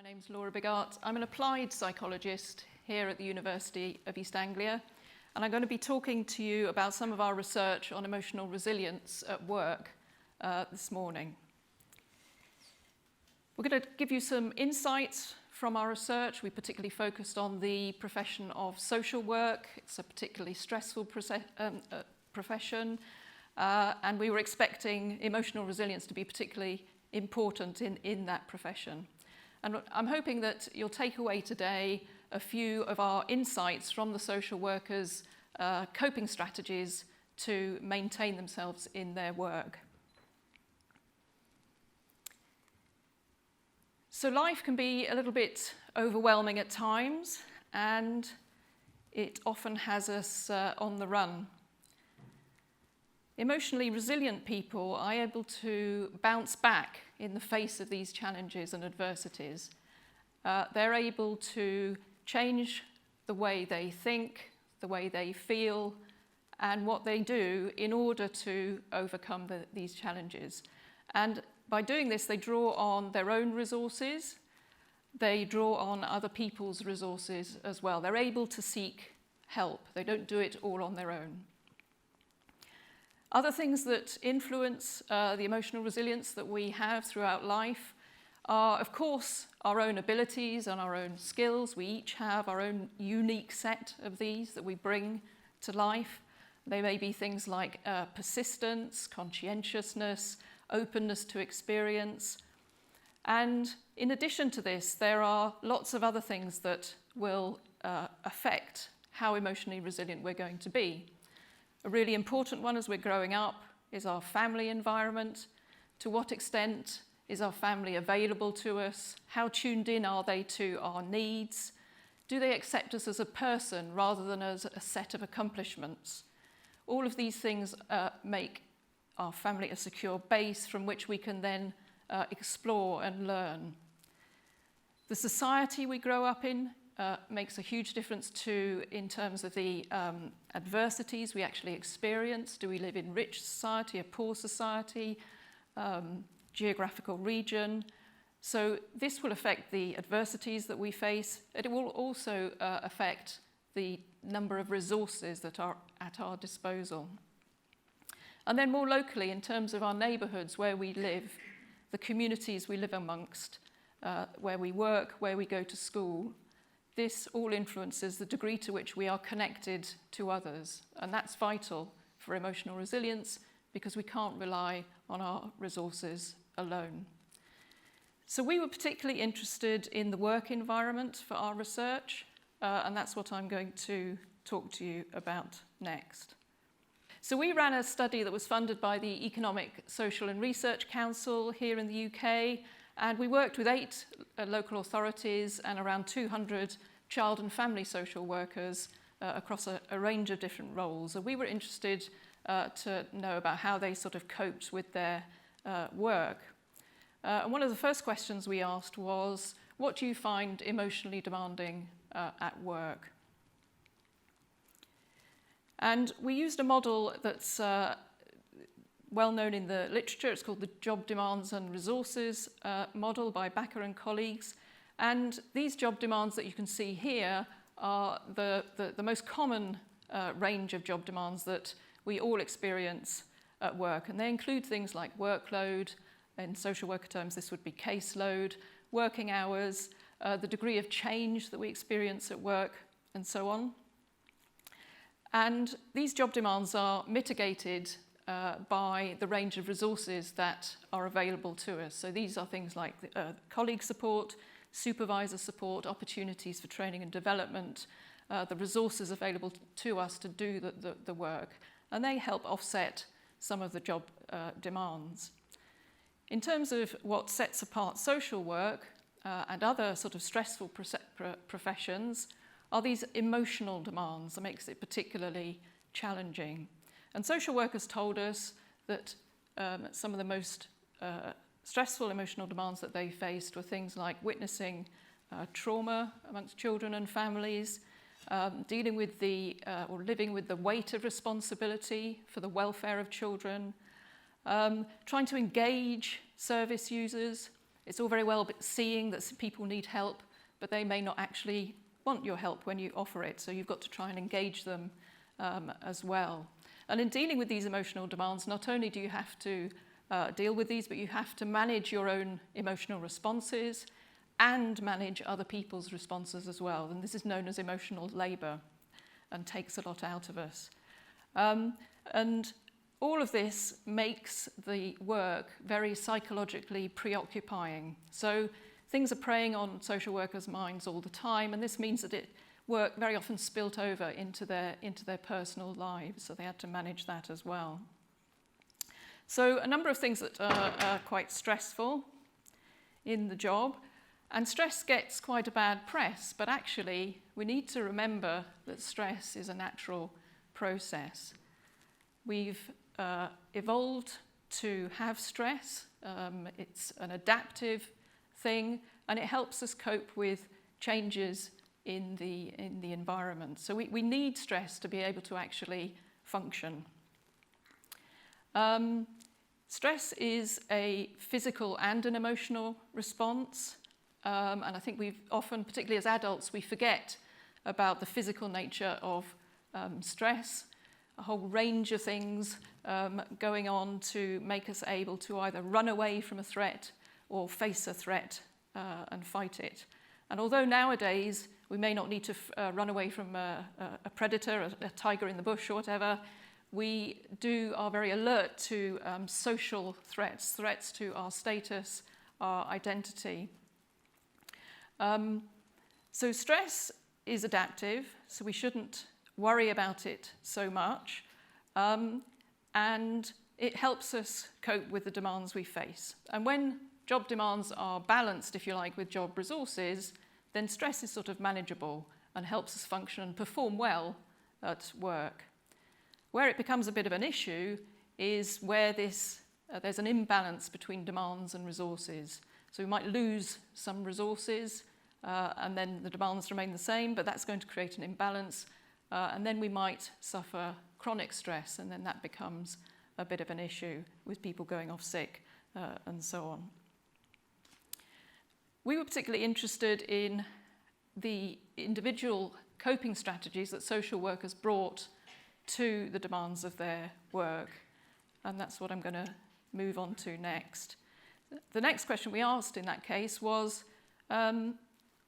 My name's Biggart. I'm an applied psychologist here at the University of East Anglia, and I'm going to be talking to you about some of our research on emotional resilience at work this morning. We're going to give you some insights from our research. We particularly focused on the profession of social work. It's a particularly stressful profession, and we were expecting emotional resilience to be particularly important in that profession. And I'm hoping that you'll take away today a few of our insights from the social workers' coping strategies to maintain themselves in their work. So life can be a little bit overwhelming at times, and it often has us on the run. Emotionally resilient people are able to bounce back in the face of these challenges and adversities. They're able to change the way they think, the way they feel, and what they do in order to overcome these challenges. And by doing this, they draw on their own resources. They draw on other people's resources as well. They're able to seek help. They don't do it all on their own. Other things that influence the emotional resilience that we have throughout life are, of course, our own abilities and our own skills. We each have our own unique set of these that we bring to life. They may be things like persistence, conscientiousness, openness to experience. And in addition to this, there are lots of other things that will affect how emotionally resilient we're going to be. A really important one as we're growing up is our family environment. To what extent is our family available to us? How tuned in are they to our needs? Do they accept us as a person rather than as a set of accomplishments? All of these things make our family a secure base from which we can then explore and learn. The society we grow up in makes a huge difference too in terms of the adversities we actually experience. Do we live in rich society, a poor society, geographical region? So this will affect the adversities that we face. It will also affect the number of resources that are at our disposal. And then more locally, in terms of our neighbourhoods where we live, the communities we live amongst, where we work, where we go to school, this all influences the degree to which we are connected to others. And that's vital for emotional resilience because we can't rely on our resources alone. So we were particularly interested in the work environment for our research, and that's what I'm going to talk to you about next. So we ran a study that was funded by the Economic, Social and Research Council here in the UK, and we worked with 8 local authorities and around 200 child and family social workers across a range of different roles. And we were interested to know about how they sort of coped with their work. And one of the first questions we asked was, what do you find emotionally demanding at work? And we used a model that's well known in the literature. It's called the Job Demands and Resources model by Biggart and colleagues. And these job demands that you can see here are the most common range of job demands that we all experience at work. And they include things like workload. In social worker terms, this would be caseload, working hours, the degree of change that we experience at work, and so on. And these job demands are mitigated by the range of resources that are available to us. So these are things like colleague support, supervisor support, opportunities for training and development, the resources available to us to do the work. And they help offset some of the job demands. In terms of what sets apart social work and other sort of stressful professions are these emotional demands that makes it particularly challenging. And social workers told us that some of the most stressful emotional demands that they faced were things like witnessing trauma amongst children and families, dealing with or living with the weight of responsibility for the welfare of children, trying to engage service users, It's all very well seeing that people need help, but they may not actually want your help when you offer it. So you've got to try and engage them as well. And in dealing with these emotional demands, not only do you have to deal with these, but you have to manage your own emotional responses and manage other people's responses as well. And this is known as emotional labour and takes a lot out of us. And all of this makes the work very psychologically preoccupying. So things are preying on social workers' minds all the time, and this means that work very often spilt over into their personal lives, so they had to manage that as well. So a number of things that are quite stressful in the job, and stress gets quite a bad press, but actually we need to remember that stress is a natural process. We've evolved to have stress. It's an adaptive thing, and it helps us cope with changes in the environment. So we need stress to be able to actually function. Stress is a physical and an emotional response, and I think we've often, particularly as adults, we forget about the physical nature of stress. A whole range of things going on to make us able to either run away from a threat or face a threat and fight it. And although nowadays we may not need to run away from a predator, a tiger in the bush or whatever, we are very alert to social threats to our status, our identity. So stress is adaptive, so we shouldn't worry about it so much, and it helps us cope with the demands we face. And when job demands are balanced, if you like, with job resources, then stress is sort of manageable and helps us function and perform well at work. Where it becomes a bit of an issue is where there's an imbalance between demands and resources. So we might lose some resources and then the demands remain the same, but that's going to create an imbalance. And then we might suffer chronic stress, and then that becomes a bit of an issue with people going off sick and so on. We were particularly interested in the individual coping strategies that social workers brought to the demands of their work, and that's what I'm going to move on to next. The next question we asked in that case was,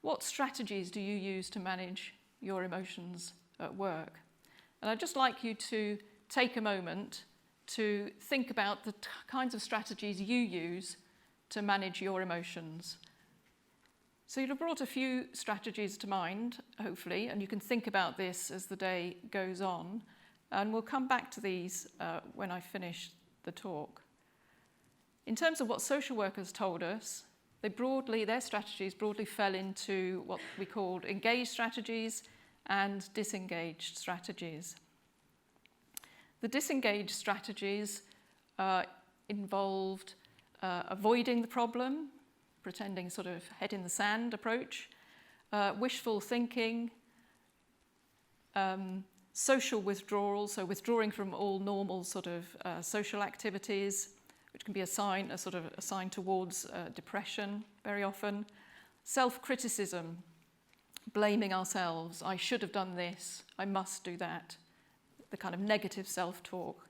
what strategies do you use to manage your emotions at work? And I'd just like you to take a moment to think about the kinds of strategies you use to manage your emotions. So you'll have brought a few strategies to mind, hopefully, and you can think about this as the day goes on, and we'll come back to these when I finish the talk. In terms of what social workers told us, their strategies broadly fell into what we called engaged strategies and disengaged strategies. The disengaged strategies involved avoiding the problem, pretending sort of head in the sand approach, wishful thinking, social withdrawal, so withdrawing from all normal sort of social activities, which can be a sign towards depression very often, self-criticism, blaming ourselves, I should have done this, I must do that, the kind of negative self-talk,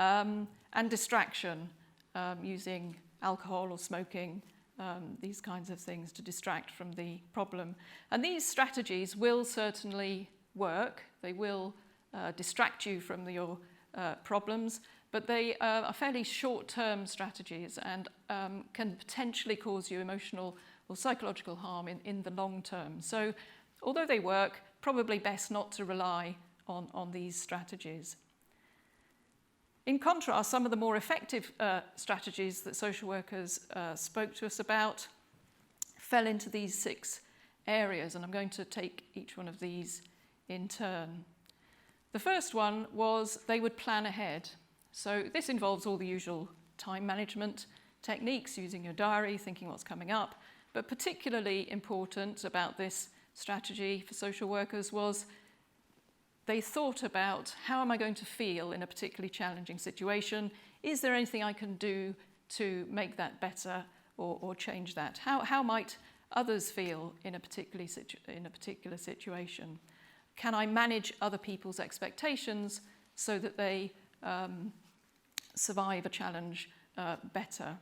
and distraction, using alcohol or smoking, these kinds of things to distract from the problem. And these strategies will certainly work. They will distract you from your problems, but they are fairly short-term strategies and can potentially cause you emotional or psychological harm in the long term. So although they work, probably best not to rely on these strategies. In contrast, some of the more effective strategies that social workers spoke to us about fell into these 6 areas, and I'm going to take each one of these in turn. The first one was they would plan ahead. So this involves all the usual time management techniques, using your diary, thinking what's coming up, but particularly important about this strategy for social workers was they thought about, how am I going to feel in a particularly challenging situation? Is there anything I can do to make that better or change that? How might others feel in a particular situation? Can I manage other people's expectations so that they survive a challenge better?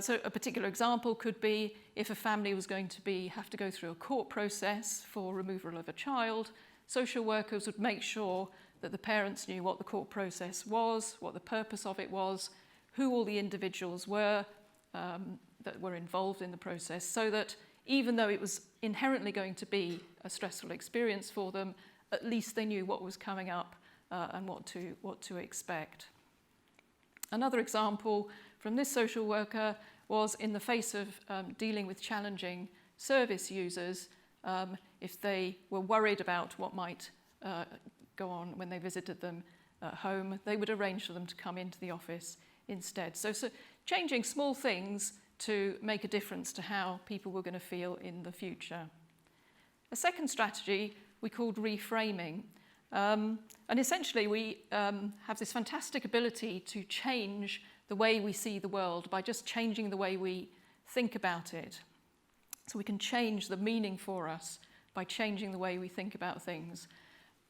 So a particular example could be if a family was going to have to go through a court process for removal of a child, social workers would make sure that the parents knew what the court process was, what the purpose of it was, who all the individuals were that were involved in the process, so that even though it was inherently going to be a stressful experience for them, at least they knew what was coming up and what to expect. Another example from this social worker was in the face of dealing with challenging service users, if they were worried about what might go on when they visited them at home, they would arrange for them to come into the office instead. So changing small things to make a difference to how people were going to feel in the future. A second strategy we called reframing. And essentially we have this fantastic ability to change the way we see the world by just changing the way we think about it. So we can change the meaning for us by changing the way we think about things.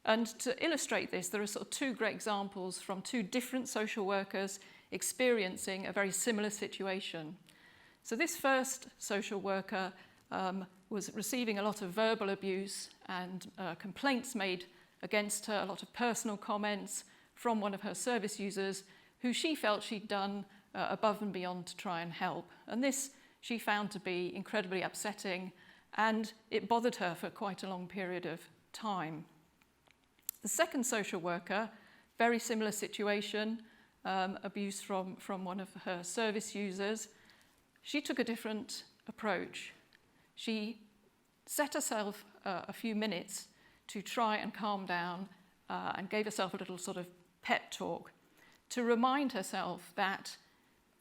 And to illustrate this, there are sort of two great examples from two different social workers experiencing a very similar situation. So this first social worker was receiving a lot of verbal abuse and complaints made against her, a lot of personal comments from one of her service users who she felt she'd done above and beyond to try and help. And this she found to be incredibly upsetting, and it bothered her for quite a long period of time. The second social worker, very similar situation, abuse from one of her service users. She took a different approach. She set herself a few minutes to try and calm down and gave herself a little sort of pep talk to remind herself that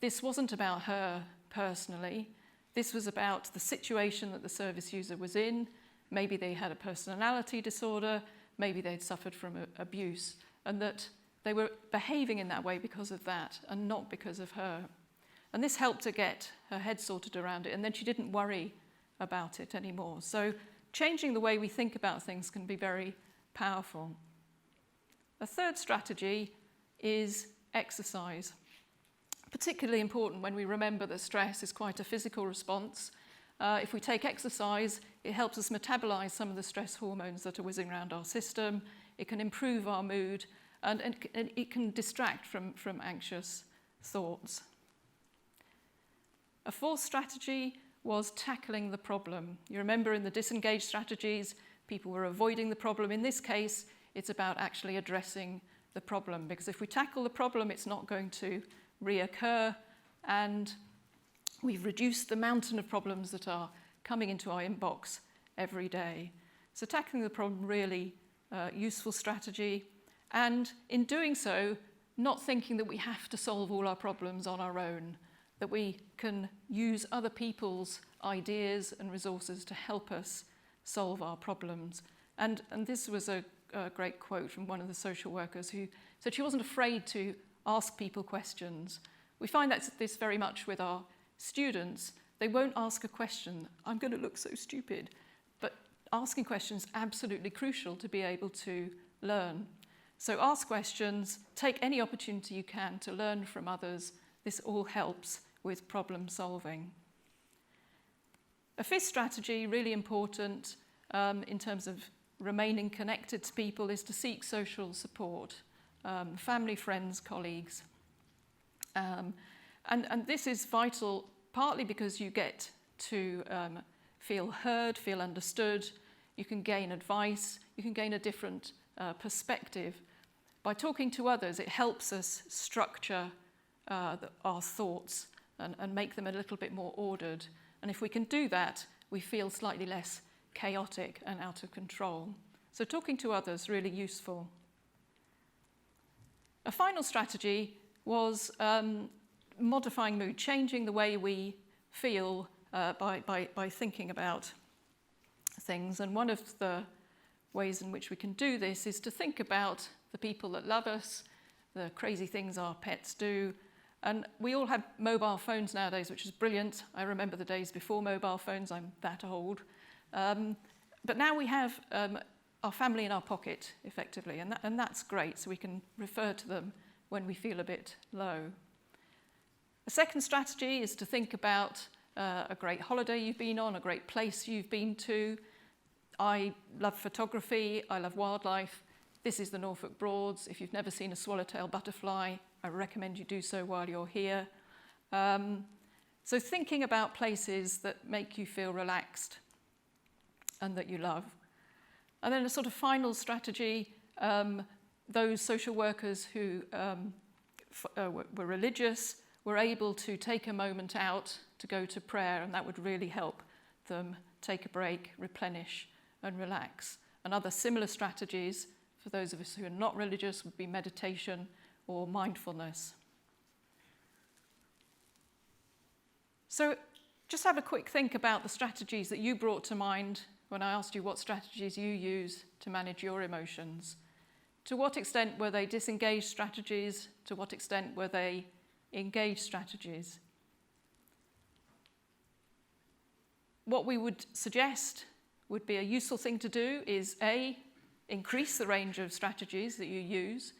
this wasn't about her personally. This was about the situation that the service user was in. Maybe they had a personality disorder, maybe they'd suffered from abuse, and that they were behaving in that way because of that and not because of her. And this helped her get her head sorted around it, and then she didn't worry about it anymore. So changing the way we think about things can be very powerful. A third strategy is exercise. Particularly important when we remember that stress is quite a physical response. If we take exercise, it helps us metabolize some of the stress hormones that are whizzing around our system. It can improve our mood, and it can distract from anxious thoughts. A fourth strategy was tackling the problem. You remember in the disengaged strategies, people were avoiding the problem. In this case, it's about actually addressing the problem, because if we tackle the problem, it's not going to reoccur, and we've reduced the mountain of problems that are coming into our inbox every day. So tackling the problem, really useful strategy, and in doing so, not thinking that we have to solve all our problems on our own, that we can use other people's ideas and resources to help us solve our problems. And this was a great quote from one of the social workers who said she wasn't afraid to ask people questions. We find this very much with our students. They won't ask a question, I'm going to look so stupid. But asking questions is absolutely crucial to be able to learn. So ask questions, take any opportunity you can to learn from others. This all helps with problem solving. A fifth strategy, really important in terms of remaining connected to people, is to seek social support, family, friends, colleagues. And this is vital partly because you get to feel heard, feel understood, you can gain advice, you can gain a different perspective. By talking to others, it helps us structure our thoughts and make them a little bit more ordered. And if we can do that, we feel slightly less chaotic and out of control. So talking to others, really useful. A final strategy was modifying mood, changing the way we feel by thinking about things. And one of the ways in which we can do this is to think about the people that love us, the crazy things our pets do, And we all have mobile phones nowadays, which is brilliant. I remember the days before mobile phones. I'm that old. But now we have our family in our pocket, effectively, and that's great, so we can refer to them when we feel a bit low. A second strategy is to think about a great holiday you've been on, a great place you've been to. I love photography, I love wildlife. This is the Norfolk Broads. If you've never seen a swallowtail butterfly, I recommend you do so while you're here. So thinking about places that make you feel relaxed and that you love. And then a sort of final strategy, those social workers who were religious were able to take a moment out to go to prayer, and that would really help them take a break, replenish and relax. And other similar strategies for those of us who are not religious would be meditation or mindfulness. So just have a quick think about the strategies that you brought to mind when I asked you what strategies you use to manage your emotions. To what extent were they disengaged strategies? To what extent were they engaged strategies? What we would suggest would be a useful thing to do is A, increase the range of strategies that you use.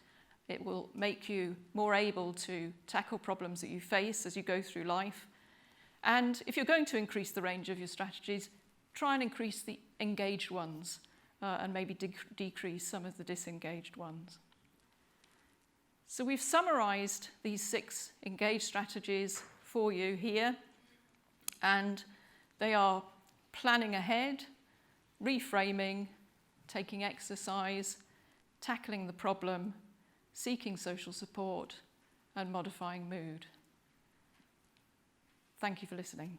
It will make you more able to tackle problems that you face as you go through life. And if you're going to increase the range of your strategies, try and increase the engaged ones and maybe decrease some of the disengaged ones. So we've summarized these 6 engaged strategies for you here, and they are planning ahead, reframing, taking exercise, tackling the problem, seeking social support, and modifying mood. Thank you for listening.